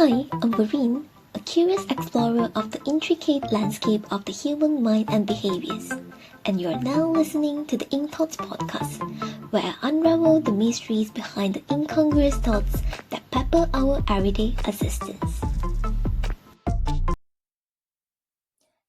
Hi, I'm Vareen, a curious explorer of the intricate landscape of the human mind and behaviors, and you're now listening to the Ink Thoughts podcast, where I unravel the mysteries behind the incongruous thoughts that pepper our everyday existence.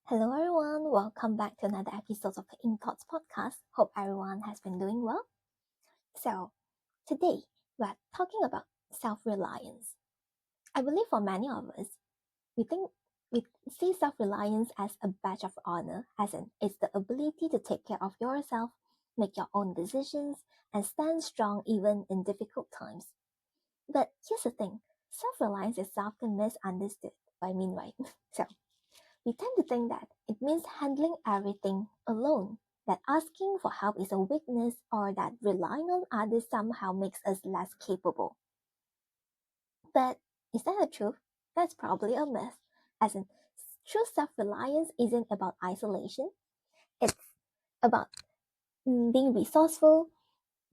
Hello everyone, welcome back to another episode of the Ink Thoughts podcast. Hope everyone has been doing well. So, today we're talking about self-reliance. I believe for many of us, we see self-reliance as a badge of honor, as in it's the ability to take care of yourself, make your own decisions, and stand strong even in difficult times. But here's the thing, self-reliance is often misunderstood. I mean, right? So, we tend to think that it means handling everything alone, that asking for help is a weakness, or that relying on others somehow makes us less capable. But is that the truth? That's probably a myth. As in, true self-reliance isn't about isolation. It's about being resourceful,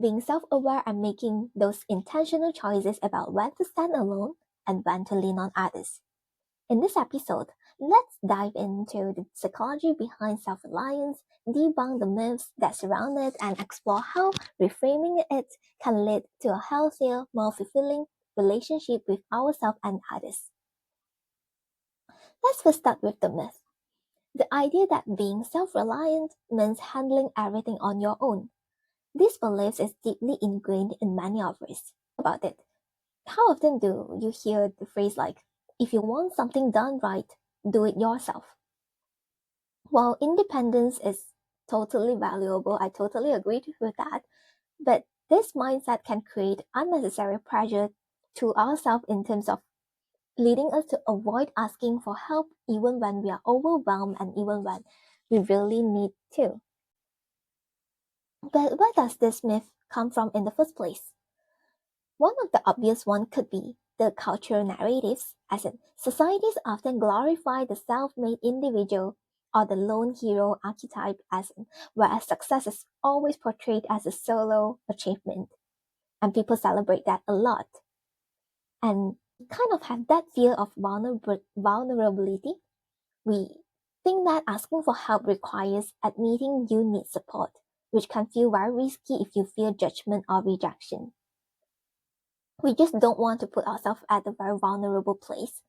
being self-aware, and making those intentional choices about when to stand alone and when to lean on others. In this episode, let's dive into the psychology behind self-reliance, debunk the myths that surround it, and explore how reframing it can lead to a healthier, more fulfilling relationship with ourselves and others. Let's first start with the myth. The idea that being self-reliant means handling everything on your own. This belief is deeply ingrained in many of us. About it, how often do you hear the phrase like, if you want something done right, do it yourself? While independence is totally valuable, I totally agree with that, but this mindset can create unnecessary pressure to ourselves in terms of leading us to avoid asking for help even when we are overwhelmed and even when we really need to. But where does this myth come from in the first place? One of the obvious ones could be the cultural narratives, as in societies often glorify the self-made individual or the lone hero archetype, as in whereas success is always portrayed as a solo achievement, and people celebrate that a lot. And kind of have that fear of vulnerability. We think that asking for help requires admitting you need support, which can feel very risky if you fear judgment or rejection. We just don't want to put ourselves at a very vulnerable place.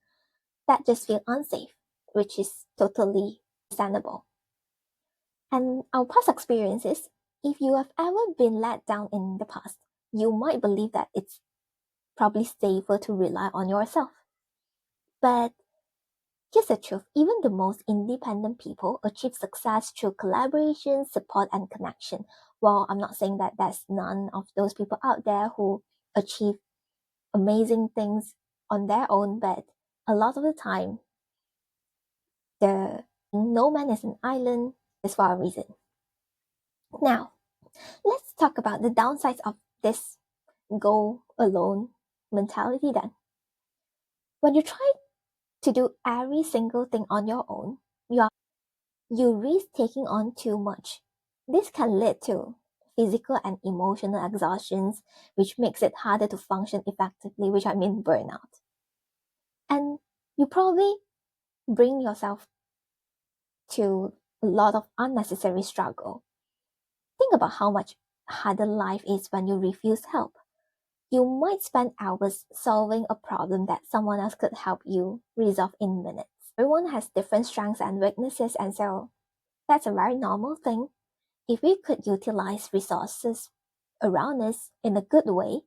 That just feels unsafe, which is totally understandable. And our past experiences, if you have ever been let down in the past, you might believe that it's probably safer to rely on yourself. But here's the truth, even the most independent people achieve success through collaboration, support, and connection. While I'm not saying that there's none of those people out there who achieve amazing things on their own, but a lot of the time, the no man is an island is for a reason. Now, let's talk about the downsides of this go alone mentality then. When you try to do every single thing on your own, you risk taking on too much. This can lead to physical and emotional exhaustions, which makes it harder to function effectively, which I mean burnout. And you probably bring yourself to a lot of unnecessary struggle. Think about how much harder life is when you refuse help. You might spend hours solving a problem that someone else could help you resolve in minutes. Everyone has different strengths and weaknesses, and so that's a very normal thing. If we could utilize resources around us in a good way,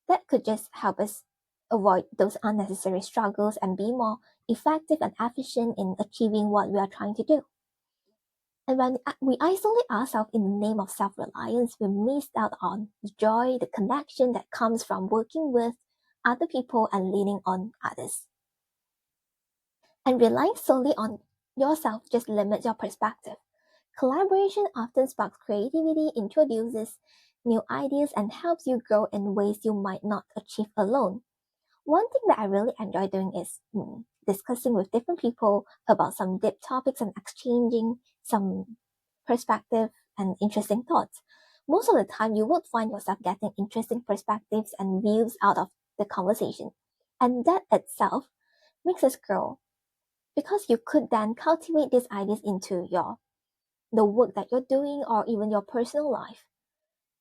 that could just help us avoid those unnecessary struggles and be more effective and efficient in achieving what we are trying to do. And when we isolate ourselves in the name of self-reliance, we miss out on the joy, the connection that comes from working with other people and leaning on others. And relying solely on yourself just limits your perspective. Collaboration often sparks creativity, introduces new ideas, and helps you grow in ways you might not achieve alone. One thing that I really enjoy doing is discussing with different people about some deep topics and exchanging some perspective and interesting thoughts. Most of the time, you would find yourself getting interesting perspectives and views out of the conversation. And that itself makes us grow because you could then cultivate these ideas into the work that you're doing or even your personal life.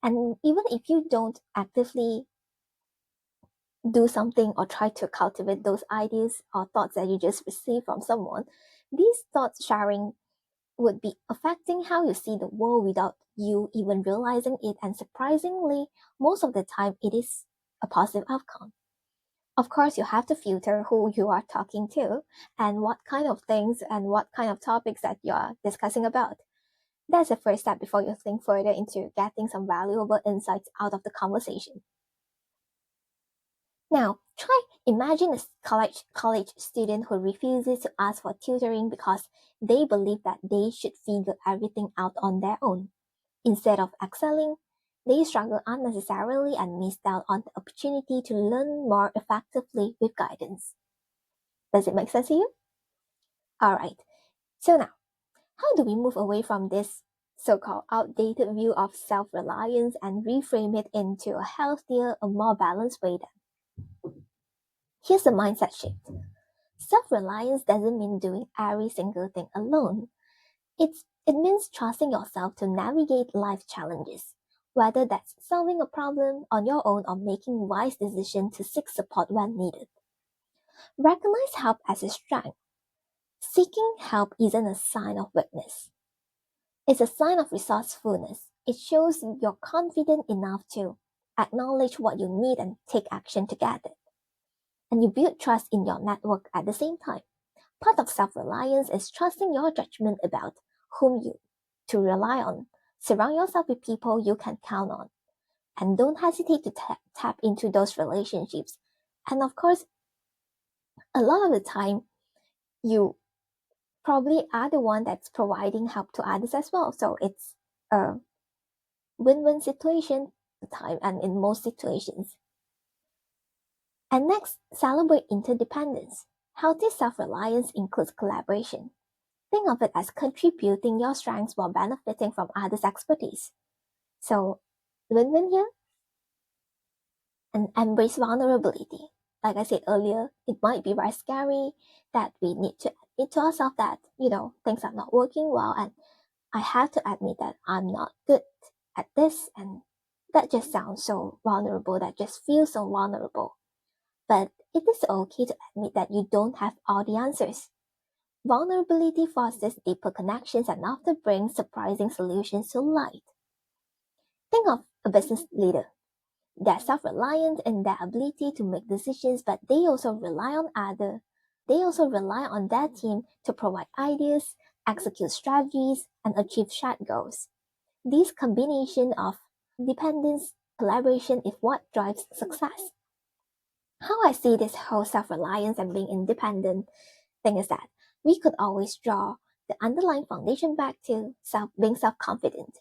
And even if you don't actively do something or try to cultivate those ideas or thoughts that you just received from someone, these thoughts sharing would be affecting how you see the world without you even realizing it. And surprisingly, most of the time, it is a positive outcome. Of course, you have to filter who you are talking to and what kind of things and what kind of topics that you are discussing about. That's the first step before you think further into getting some valuable insights out of the conversation. Now, try imagine a college student who refuses to ask for tutoring because they believe that they should figure everything out on their own. Instead of excelling, they struggle unnecessarily and miss out on the opportunity to learn more effectively with guidance. Does it make sense to you? Alright, so now, how do we move away from this so called outdated view of self reliance and reframe it into a healthier, a more balanced way then? Here's the mindset shift. Self reliance doesn't mean doing every single thing alone. It means trusting yourself to navigate life challenges, whether that's solving a problem on your own or making wise decisions to seek support when needed. Recognize help as a strength. Seeking help isn't a sign of weakness, it's a sign of resourcefulness. It shows you're confident enough to acknowledge what you need and take action to get it. And you build trust in your network at the same time. Part of self-reliance is trusting your judgment about whom you to rely on. Surround yourself with people you can count on. And don't hesitate to tap into those relationships. And of course, a lot of the time, you probably are the one that's providing help to others as well. So it's a win-win situation at the time and in most situations. And next, celebrate interdependence. Healthy self-reliance includes collaboration. Think of it as contributing your strengths while benefiting from others' expertise. So, win-win here, and embrace vulnerability. Like I said earlier, it might be very scary that we need to admit to ourselves that, things are not working well, and I have to admit that I'm not good at this, and that just sounds so vulnerable, that just feels so vulnerable. But it is okay to admit that you don't have all the answers. Vulnerability fosters deeper connections and often brings surprising solutions to light. Think of a business leader. They're self-reliant in their ability to make decisions, but they also rely on others. They also rely on their team to provide ideas, execute strategies, and achieve shared goals. This combination of dependence, collaboration is what drives success. How I see this whole self-reliance and being independent thing is that we could always draw the underlying foundation back to being self-confident.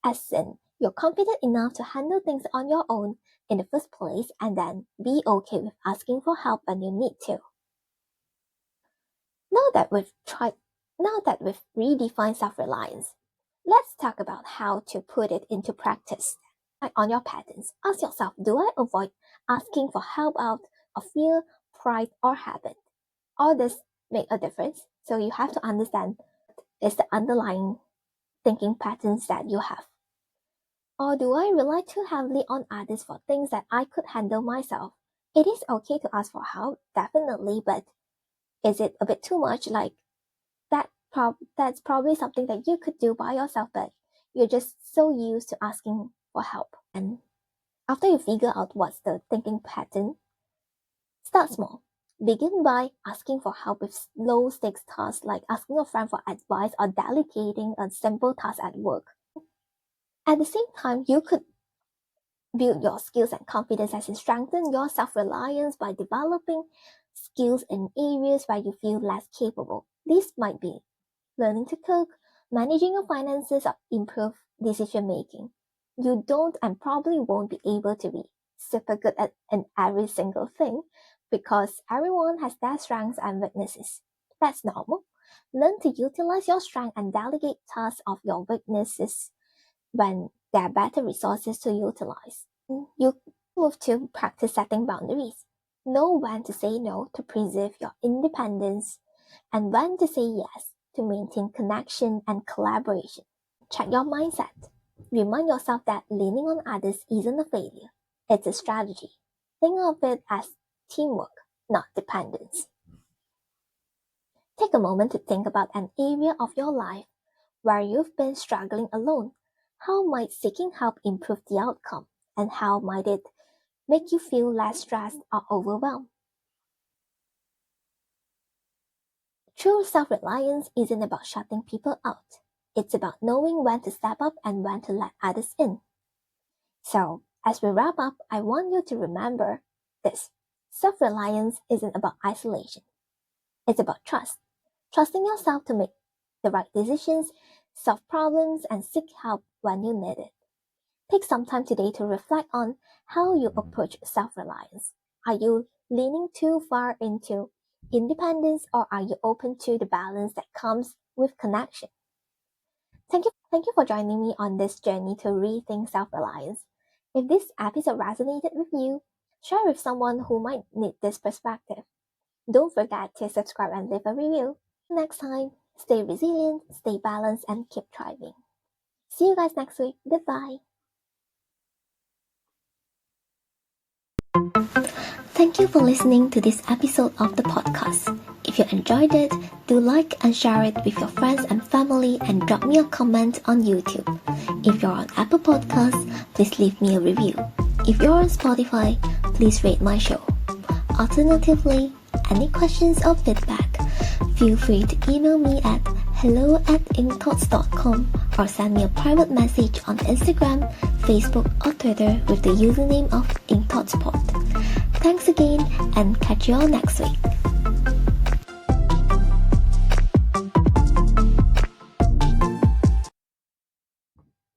As in, you're confident enough to handle things on your own in the first place and then be okay with asking for help when you need to. Now that we've tried, now that we've redefined self-reliance, let's talk about how to put it into practice. Like on your patterns, ask yourself, do I avoid asking for help out of fear, pride, or habit? All this make a difference. So you have to understand is the underlying thinking patterns that you have. Or do I rely too heavily on others for things that I could handle myself? It is okay to ask for help, definitely, but is it a bit too much? Like that's probably something that you could do by yourself, but you're just so used to asking for help. And after you figure out what's the thinking pattern, start small. Begin by asking for help with low stakes tasks like asking a friend for advice or delegating a simple task at work. At the same time, you could build your skills and confidence as you strengthen your self-reliance by developing skills in areas where you feel less capable. This might be learning to cook, managing your finances, or improve decision making. You don't and probably won't be able to be super good at in every single thing because everyone has their strengths and weaknesses. That's normal. Learn to utilize your strength and delegate tasks of your weaknesses when there are better resources to utilize. You move to practice setting boundaries. Know when to say no to preserve your independence and when to say yes to maintain connection and collaboration. Check your mindset. Remind yourself that leaning on others isn't a failure, it's a strategy. Think of it as teamwork, not dependence. Take a moment to think about an area of your life where you've been struggling alone. How might seeking help improve the outcome? And how might it make you feel less stressed or overwhelmed? True self-reliance isn't about shutting people out. It's about knowing when to step up and when to let others in. So, as we wrap up, I want you to remember this. Self-reliance isn't about isolation. It's about trust. Trusting yourself to make the right decisions, solve problems, and seek help when you need it. Take some time today to reflect on how you approach self-reliance. Are you leaning too far into independence or are you open to the balance that comes with connection? Thank you for joining me on this journey to rethink self-reliance. If this episode resonated with you, share with someone who might need this perspective. Don't forget to subscribe and leave a review. Next time, stay resilient, stay balanced, and keep thriving. See you guys next week. Goodbye. Thank you for listening to this episode of the podcast. If you enjoyed it, do like and share it with your friends and family and drop me a comment on YouTube. If you're on Apple Podcasts, please leave me a review. If you're on Spotify, please rate my show. Alternatively, any questions or feedback, feel free to email me at hello@incthoughts.com or send me a private message on Instagram, Facebook or Twitter with the username of IncThoughtsPod. Thanks again and catch you all next week.